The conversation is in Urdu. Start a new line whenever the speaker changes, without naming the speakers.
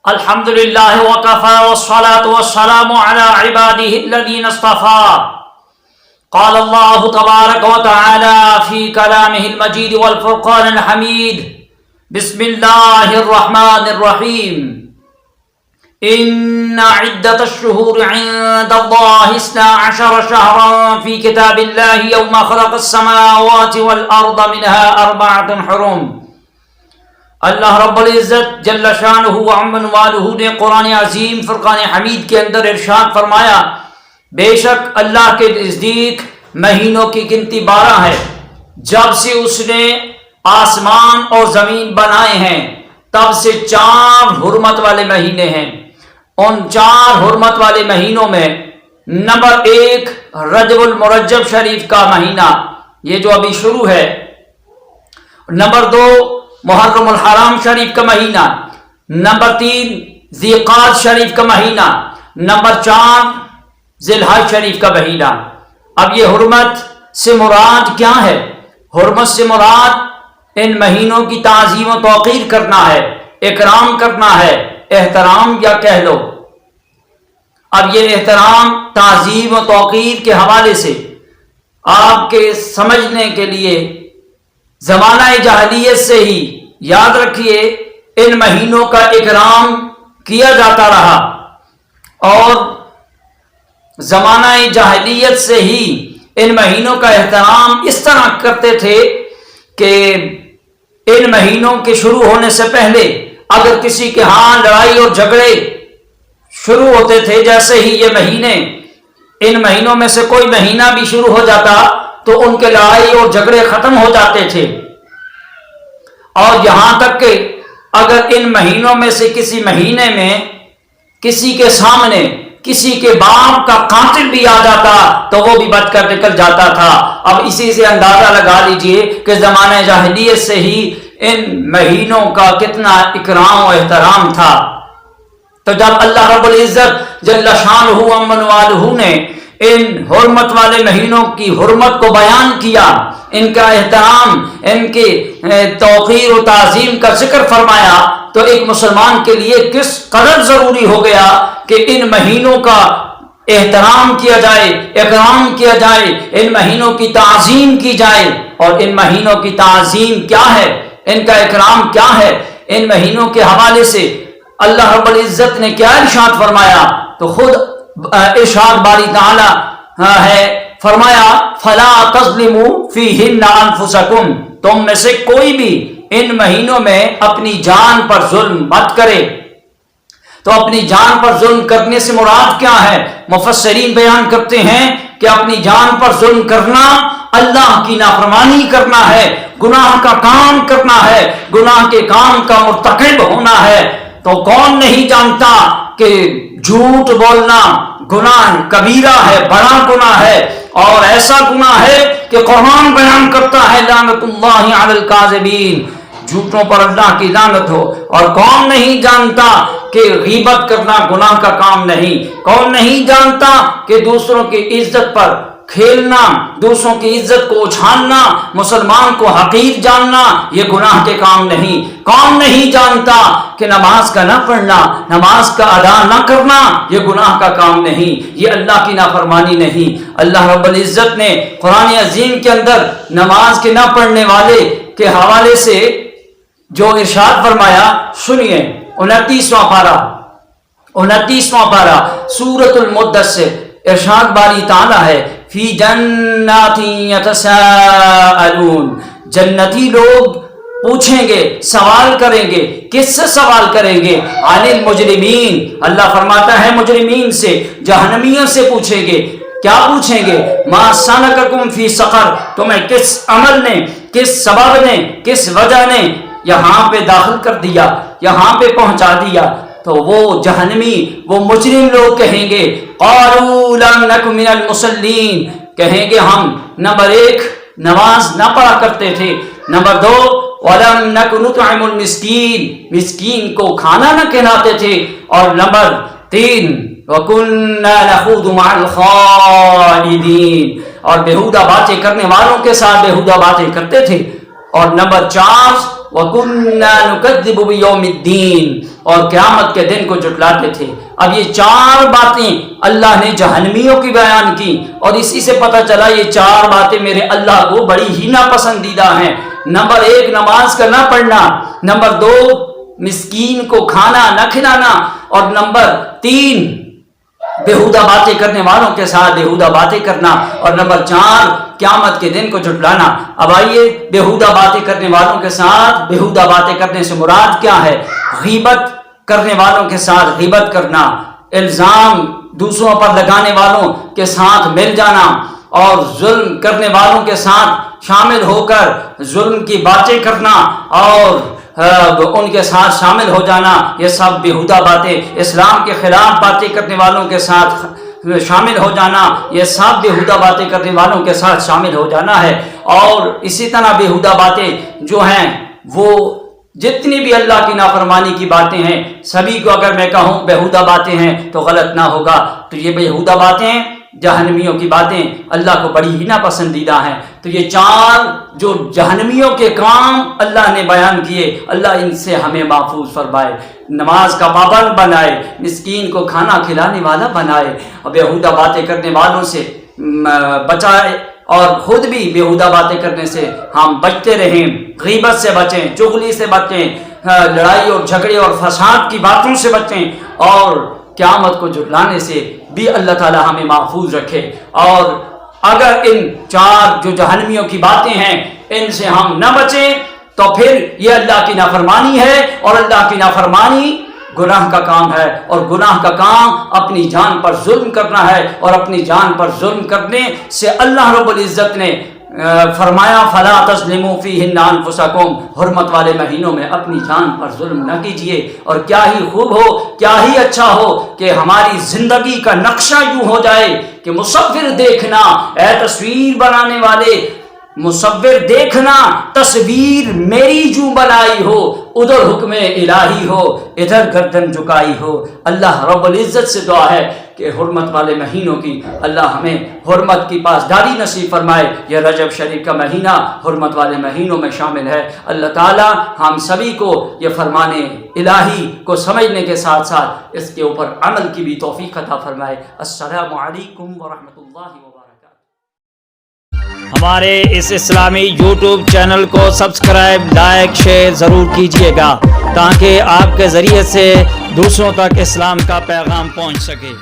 الحمد لله وكفى والصلاة والسلام على عباده الذين اصطفى. قال الله تبارك وتعالى في كلامه المجيد والفرقان الحميد. بسم الله الرحمن الرحيم. إن عدة الشهور عند الله 12 شهرا في كتاب الله يوم خلق السماوات والأرض منها 4 حرم. اللہ رب العزت جل شانہ و عمن والہ نے قرآن عظیم فرقان حمید کے اندر ارشاد فرمایا، بے شک اللہ کے نزدیک مہینوں کی گنتی 12 ہے. جب سے اس نے آسمان اور زمین بنائے ہیں تب سے 4 حرمت والے مہینے ہیں. ان 4 حرمت والے مہینوں میں نمبر 1 رجب المرجب شریف کا مہینہ، یہ جو ابھی شروع ہے. نمبر 2 محرم الحرام شریف کا مہینہ. نمبر 3 ذی قعدہ شریف کا مہینہ. نمبر 4 ذی الحجہ شریف کا مہینہ. اب یہ حرمت سے مراد کیا ہے؟ حرمت سے مراد ان مہینوں کی تعظیم و توقیر کرنا ہے، اکرام کرنا ہے، احترام یا کہہ لو. اب یہ احترام، تعظیم و توقیر کے حوالے سے آپ کے سمجھنے کے لیے زمانہ جاہلیت سے ہی یاد رکھیے ان مہینوں کا اکرام کیا جاتا رہا، اور زمانہ جاہلیت سے ہی ان مہینوں کا احترام اس طرح کرتے تھے کہ ان مہینوں کے شروع ہونے سے پہلے اگر کسی کے ہاں لڑائی اور جھگڑے شروع ہوتے تھے، جیسے ہی یہ مہینے، ان مہینوں میں سے کوئی مہینہ بھی شروع ہو جاتا تو ان کے لڑائی اور جھگڑے ختم ہو جاتے تھے. اور یہاں تک کہ اگر ان مہینوں میں سے کسی مہینے میں کسی کے سامنے کسی کے باپ کا قاتل بھی آ جاتا تو وہ بھی بچ کر نکل جاتا تھا. اب اسی سے اندازہ لگا لیجئے کہ زمانہ جاہلیت سے ہی ان مہینوں کا کتنا اکرام و احترام تھا. تو جب اللہ رب العزت جل شانہ و عمن والہ نے ان حرمت والے مہینوں کی حرمت کو بیان کیا، ان کا احترام، ان کی توقیر و تعظیم کا ذکر فرمایا، تو ایک مسلمان کے لیے کس قدر ضروری ہو گیا کہ ان مہینوں کا احترام کیا جائے، اکرام کیا جائے، ان مہینوں کی تعظیم کی جائے. اور ان مہینوں کی تعظیم کیا ہے، ان کا اکرام کیا ہے، ان مہینوں کے حوالے سے اللہ رب العزت نے کیا ارشاد فرمایا؟ تو خود ارشاد باری تعالی ہے، فرمایا فلا تظلموا فیہن انفسکم، تم میں سے کوئی بھی ان مہینوں میں اپنی جان پر ظلم مت کرے. تو اپنی جان پر ظلم کرنے سے مراد کیا ہے؟ مفسرین بیان کرتے ہیں کہ اپنی جان پر ظلم کرنا اللہ کی نافرمانی کرنا ہے، گناہ کا کام کرنا ہے، گناہ کے کام کا مرتکب ہونا ہے. تو کون نہیں جانتا کہ جھوٹ بولنا گناہ کبیرہ ہے، بڑا گناہ ہے، اور ایسا گناہ ہے کہ قرآن بیان کرتا ہے لعنت اللہ علی الکاذبین، جھوٹوں پر اللہ کی لعنت ہو. اور کون نہیں جانتا کہ غیبت کرنا گناہ کا کام نہیں؟ کون نہیں جانتا کہ دوسروں کی عزت پر کھیلنا، دوسروں کی عزت کو اچھالنا، مسلمان کو حقیر جاننا، یہ گناہ کے کام نہیں؟ کون نہیں جانتا کہ نماز کا نہ پڑھنا، نماز کا ادا نہ کرنا یہ گناہ کا کام نہیں، یہ اللہ کی نافرمانی نہیں؟ اللہ رب العزت نے قرآن عظیم کے اندر نماز کے نہ پڑھنے والے کے حوالے سے جو ارشاد فرمایا سنیے. 29واں پارہ سورۃ المدثر، ارشاد باری تعالی ہے فی جنات یتساءلون، جنتی لوگ پوچھیں گے، سوال کریں گے. کس سے سوال کریں گے؟ عن المجرمین، اللہ فرماتا ہے مجرمین سے، جہنمیوں سے پوچھیں گے. کیا پوچھیں گے؟ ما سلککم فی سقر، تمہیں کس عمل نے، کس سبب نے، کس وجہ نے یہاں پہ داخل کر دیا، یہاں پہ پہنچا دیا؟ تو وہ جہنمی، وہ مجرم لوگ کہیں گے قالوا لم نک من المصلین، کہیں گے ہم نمبر 1 نماز نہ پڑھا کرتے تھے، نمبر 2 ولم نک نطعم المسکین، مسکین کو کھانا نہ کھلاتے تھے، اور نمبر 3 وَكُنَّا نَخُوضُ مَعَ الْخَائِضِينَ، اور بےہودہ باتیں کرنے والوں کے ساتھ بےہودہ باتیں کرتے تھے، اور نمبر 4 وَكُنَّا نُكَذِّبُ بِيَوْمِ الدِّينِ، اور قیامت کے دن کو جھٹلاتے تھے۔ اب یہ 4 باتیں اللہ نے جہنمیوں کی بیان کی، اور اسی سے پتہ چلا یہ 4 باتیں میرے اللہ کو بڑی ہی ناپسندیدہ ہیں۔ نمبر 1 نماز کا نہ پڑھنا، نمبر 2 مسکین کو کھانا نہ کھلانا، اور نمبر 3 بےہودہ باتیں کرنے والوں کے ساتھ بےہودہ باتیں کرنا، اور نمبر 4 قیامت کے دن کو جھٹلانا۔ اب آئیے بےہودہ باتیں کرنے والوں کے ساتھ بےہودہ باتیں کرنے سے مراد کیا ہے؟ غیبت کرنے والوں کے ساتھ غیبت کرنا، الزام دوسروں پر لگانے والوں کے ساتھ مل جانا، اور ظلم کرنے والوں کے ساتھ شامل ہو کر ظلم کی باتیں کرنا اور ان کے ساتھ شامل ہو جانا، یہ سب بےہودہ باتیں، اسلام کے خلاف باتیں کرنے والوں کے ساتھ شامل ہو جانا، یہ سب بےہودہ باتیں کرنے والوں کے ساتھ شامل ہو جانا ہے۔ اور اسی طرح بےہودہ باتیں جو ہیں وہ جتنی بھی اللہ کی نافرمانی کی باتیں ہیں، سبھی کو اگر میں کہوں بےہودہ باتیں ہیں تو غلط نہ ہوگا۔ تو یہ بےہودہ باتیں جہنمیوں کی باتیں اللہ کو بڑی ہی ناپسندیدہ ہیں۔ تو یہ 4 جو جہنمیوں کے کام اللہ نے بیان کیے، اللہ ان سے ہمیں محفوظ فرمائے، نماز کا پابند بنائے، مسکین کو کھانا کھلانے والا بنائے، اور بےہودہ باتیں کرنے والوں سے بچائے، اور خود بھی بےہودہ باتیں کرنے سے ہم بچتے رہیں، غیبت سے بچیں، چغلی سے بچیں، لڑائی اور جھگڑے اور فساد کی باتوں سے بچیں، اور قیامت کو جھٹلانے سے بھی اللہ تعالی ہمیں محفوظ رکھے۔ اور اگر ان 4 جو جہنمیوں کی باتیں ہیں ان سے ہم نہ بچیں تو پھر یہ اللہ کی نافرمانی ہے، اور اللہ کی نافرمانی گناہ کا کام ہے، اور گناہ کا کام اپنی جان پر ظلم کرنا ہے، اور اپنی جان پر ظلم کرنے سے اللہ رب العزت نے فرمایا فلا تظلموا فیہن انفسکم، حرمت والے مہینوں میں اپنی جان پر ظلم نہ کیجیے۔ اور کیا ہی خوب ہو، کیا ہی اچھا ہو کہ ہماری زندگی کا نقشہ یوں ہو جائے کہ مصور دیکھنا، اے تصویر بنانے والے مصور دیکھنا، تصویر میری جو بنائی ہو، ادھر حکم الہی ہو، ادھر گردن جھکائی ہو۔ اللہ رب العزت سے دعا ہے کہ حرمت والے مہینوں کی اللہ ہمیں حرمت کی پاسداری نصیب فرمائے۔ یہ رجب شریف کا مہینہ حرمت والے مہینوں میں شامل ہے۔ اللہ تعالی ہم سبھی کو یہ فرمان الہی کو سمجھنے کے ساتھ ساتھ اس کے اوپر عمل کی بھی توفیق عطا فرمائے۔ السلام علیکم ورحمۃ اللہ وبرکاتہ۔
ہمارے اس اسلامی یوٹیوب چینل کو سبسکرائب، لائک، شیئر ضرور کیجیے گا تاکہ آپ کے ذریعے سے دوسروں تک اسلام کا پیغام پہنچ سکے۔